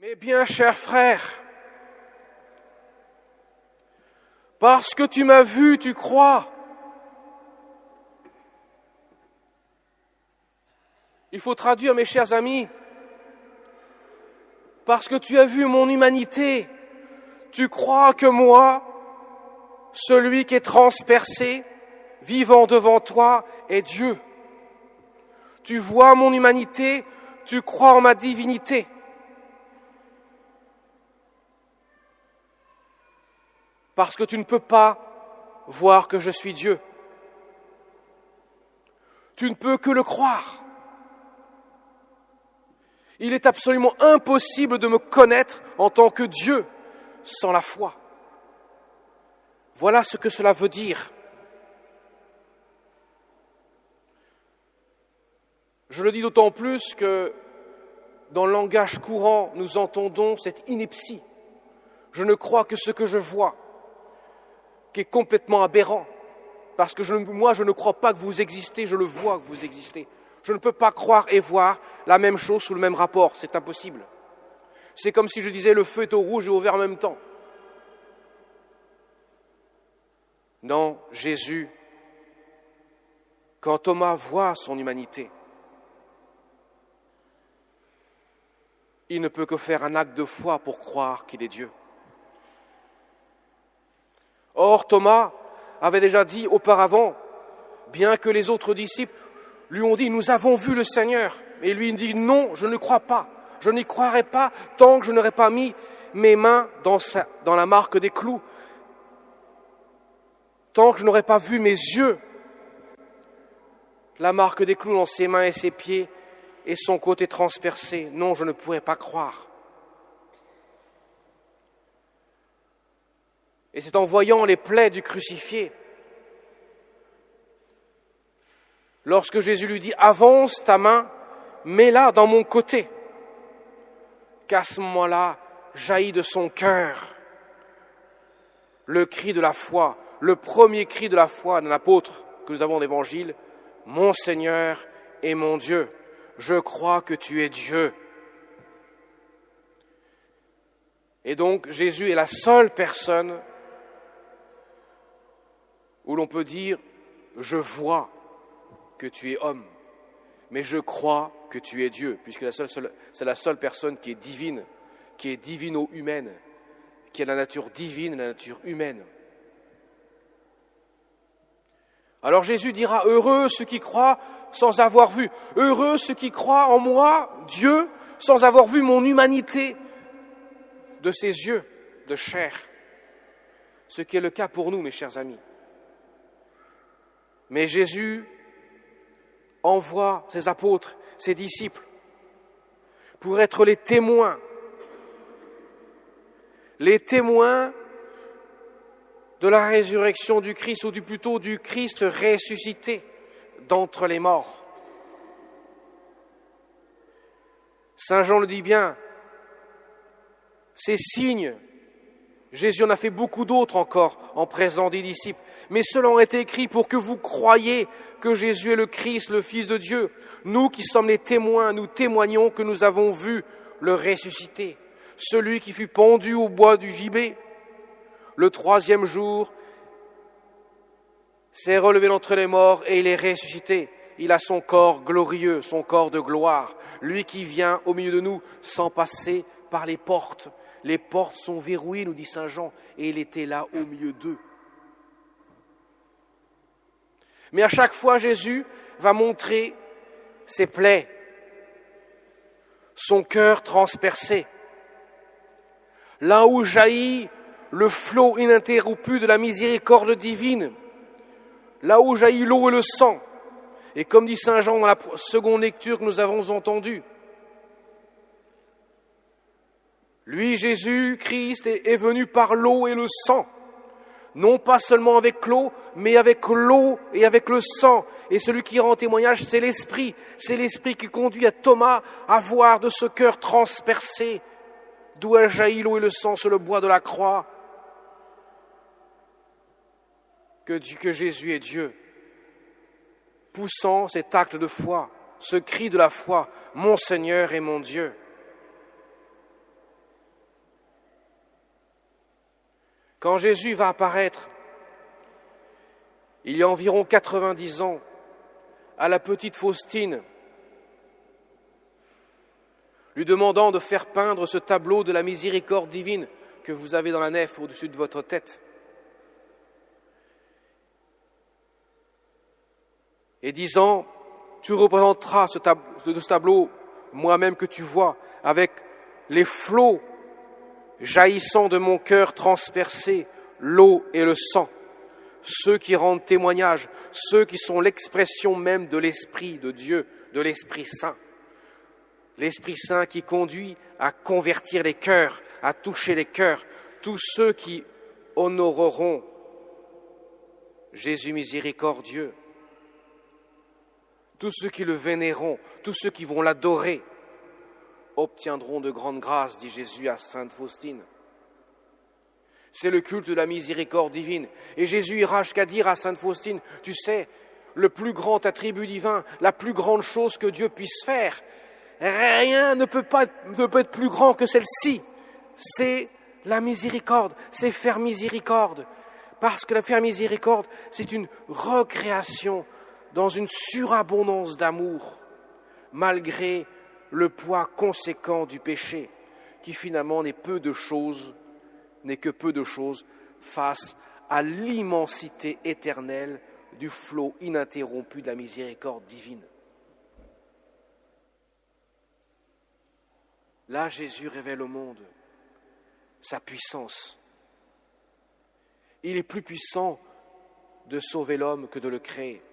Eh bien, cher frère, parce que tu m'as vu, tu crois. Il faut traduire, mes chers amis, parce que tu as vu mon humanité, tu crois que moi, celui qui est transpercé, vivant devant toi, est Dieu. Tu vois mon humanité, tu crois en ma divinité. Parce que tu ne peux pas voir que je suis Dieu. Tu ne peux que le croire. Il est absolument impossible de me connaître en tant que Dieu sans la foi. Voilà ce que cela veut dire. Je le dis d'autant plus que dans le langage courant, nous entendons cette ineptie. Je ne crois que ce que je vois, qui est complètement aberrant. Parce que moi, je ne crois pas que vous existez, je le vois que vous existez. Je ne peux pas croire et voir la même chose sous le même rapport, c'est impossible. C'est comme si je disais le feu est au rouge et au vert en même temps. Non, Jésus, quand Thomas voit son humanité, il ne peut que faire un acte de foi pour croire qu'il est Dieu. Or, Thomas avait déjà dit auparavant, bien que les autres disciples lui ont dit « Nous avons vu le Seigneur ». Et lui, il dit « Non, je ne crois pas. Je n'y croirai pas tant que je n'aurai pas mis mes mains dans la marque des clous, tant que je n'aurai pas vu mes yeux, la marque des clous dans ses mains et ses pieds et son côté transpercé. Non, je ne pourrai pas croire. » Et c'est en voyant les plaies du crucifié, lorsque Jésus lui dit « Avance ta main, mets-la dans mon côté », qu'à ce moment-là, jaillit de son cœur le cri de la foi, le premier cri de la foi d'un apôtre que nous avons dans l'Évangile, « Mon Seigneur et mon Dieu, je crois que tu es Dieu ». Et donc Jésus est la seule personne où l'on peut dire « Je vois que tu es homme, mais je crois que tu es Dieu », puisque c'est la seule personne qui est divino-humaine, qui a la nature divine et la nature humaine. Alors Jésus dira « Heureux ceux qui croient sans avoir vu, heureux ceux qui croient en moi, Dieu, sans avoir vu mon humanité de ses yeux, de chair », ce qui est le cas pour nous, mes chers amis. Mais Jésus envoie ses apôtres, ses disciples, pour être les témoins de la résurrection du Christ, ou plutôt du Christ ressuscité d'entre les morts. Saint Jean le dit bien, ces signes, Jésus en a fait beaucoup d'autres encore en présence des disciples, mais cela ont été écrits pour que vous croyiez que Jésus est le Christ, le Fils de Dieu. Nous qui sommes les témoins, nous témoignons que nous avons vu le ressuscité, celui qui fut pendu au bois du gibet. Le troisième jour, s'est relevé d'entre les morts et il est ressuscité. Il a son corps glorieux, son corps de gloire. Lui qui vient au milieu de nous sans passer par les portes. Les portes sont verrouillées, nous dit Saint Jean, et il était là au milieu d'eux. Mais à chaque fois, Jésus va montrer ses plaies, son cœur transpercé, là où jaillit le flot ininterrompu de la miséricorde divine, là où jaillit l'eau et le sang. Et comme dit Saint Jean dans la seconde lecture que nous avons entendue, lui, Jésus-Christ, est venu par l'eau et le sang, non pas seulement avec l'eau, mais avec l'eau et avec le sang. Et celui qui rend témoignage, c'est l'Esprit qui conduit à Thomas à voir de ce cœur transpercé, d'où a jailli l'eau et le sang sur le bois de la croix, que Jésus est Dieu, poussant cet acte de foi, ce cri de la foi, « Mon Seigneur et mon Dieu ». Quand Jésus va apparaître, il y a environ 90 ans, à la petite Faustine, lui demandant de faire peindre ce tableau de la miséricorde divine que vous avez dans la nef au-dessus de votre tête. Et disant, tu représenteras ce tableau, moi-même que tu vois, avec les flots jaillissant de mon cœur transpercé, l'eau et le sang, ceux qui rendent témoignage, ceux qui sont l'expression même de l'Esprit de Dieu, de l'Esprit Saint. L'Esprit Saint qui conduit à convertir les cœurs, à toucher les cœurs, tous ceux qui honoreront Jésus miséricordieux, tous ceux qui le vénéreront, tous ceux qui vont l'adorer, obtiendront de grandes grâces, dit Jésus à sainte Faustine. C'est le culte de la miséricorde divine. Et Jésus ira jusqu'à dire à sainte Faustine, tu sais, le plus grand attribut divin, la plus grande chose que Dieu puisse faire, rien ne peut être plus grand que celle-ci. C'est la miséricorde, c'est faire miséricorde. Parce que la faire miséricorde, c'est une recréation dans une surabondance d'amour, malgré le poids conséquent du péché, qui finalement n'est que peu de choses face à l'immensité éternelle du flot ininterrompu de la miséricorde divine. Là, Jésus révèle au monde sa puissance. Il est plus puissant de sauver l'homme que de le créer.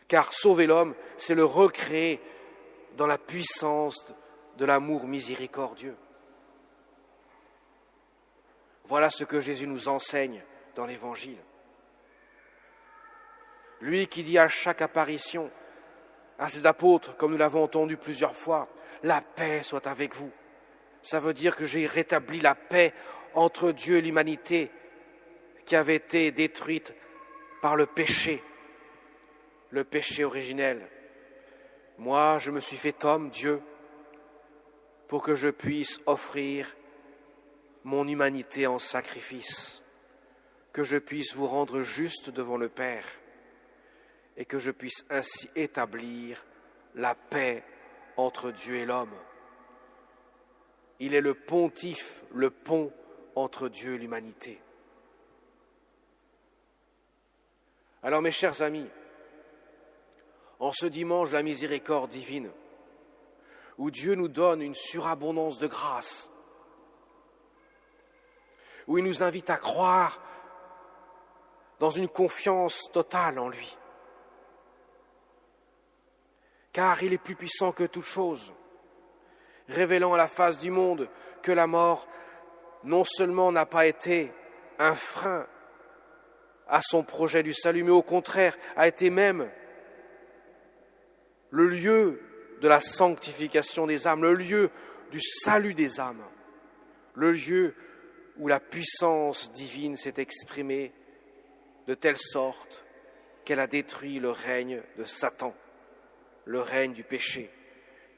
Car sauver l'homme, c'est le recréer dans la puissance de l'amour miséricordieux. Voilà ce que Jésus nous enseigne dans l'Évangile. Lui qui dit à chaque apparition à ses apôtres, comme nous l'avons entendu plusieurs fois, « La paix soit avec vous ». Ça veut dire que j'ai rétabli la paix entre Dieu et l'humanité qui avait été détruite par le péché originel. Moi, je me suis fait homme, Dieu, pour que je puisse offrir mon humanité en sacrifice, que je puisse vous rendre juste devant le Père et que je puisse ainsi établir la paix entre Dieu et l'homme. Il est le pontife, le pont entre Dieu et l'humanité. Alors mes chers amis, en ce dimanche de la miséricorde divine, où Dieu nous donne une surabondance de grâce, où il nous invite à croire dans une confiance totale en lui, car il est plus puissant que toute chose, révélant à la face du monde que la mort non seulement n'a pas été un frein à son projet du salut, mais au contraire a été même le lieu de la sanctification des âmes, le lieu du salut des âmes, le lieu où la puissance divine s'est exprimée de telle sorte qu'elle a détruit le règne de Satan, le règne du péché,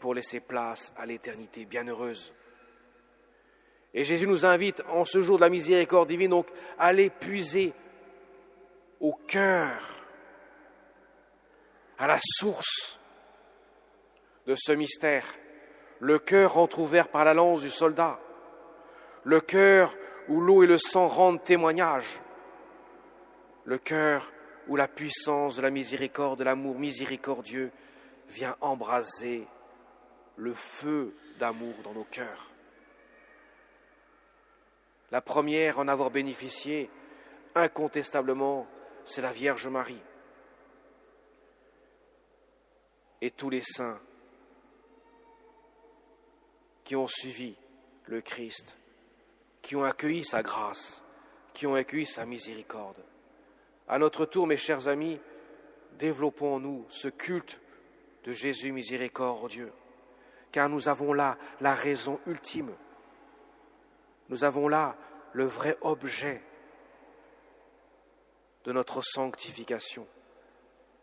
pour laisser place à l'éternité bienheureuse. Et Jésus nous invite en ce jour de la miséricorde divine donc à aller puiser au cœur, à la source de ce mystère, le cœur entrouvert par la lance du soldat, le cœur où l'eau et le sang rendent témoignage, le cœur où la puissance de la miséricorde, de l'amour miséricordieux vient embraser le feu d'amour dans nos cœurs. La première à en avoir bénéficié, incontestablement, c'est la Vierge Marie. Et tous les saints qui ont suivi le Christ, qui ont accueilli sa grâce, qui ont accueilli sa miséricorde. À notre tour, mes chers amis, développons en nous ce culte de Jésus miséricordieux, car nous avons là la raison ultime. Nous avons là le vrai objet de notre sanctification,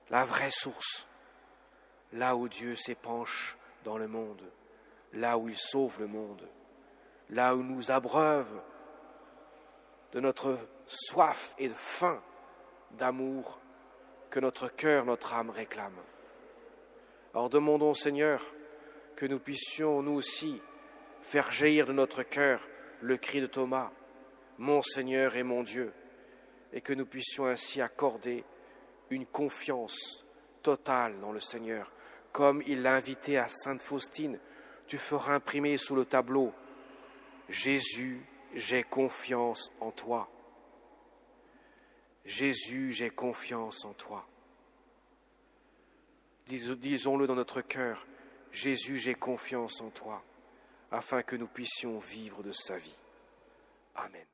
la vraie source, là où Dieu s'épanche dans le monde, là où il sauve le monde, là où il nous abreuve de notre soif et de faim d'amour que notre cœur, notre âme réclame. Alors demandons, Seigneur, que nous puissions, nous aussi, faire jaillir de notre cœur le cri de Thomas, « Mon Seigneur et mon Dieu », et que nous puissions ainsi accorder une confiance totale dans le Seigneur. Comme il l'a invité à Sainte Faustine, tu feras imprimer sous le tableau « Jésus, j'ai confiance en toi ». Jésus, j'ai confiance en toi. Disons-le dans notre cœur, Jésus, j'ai confiance en toi, afin que nous puissions vivre de sa vie. Amen.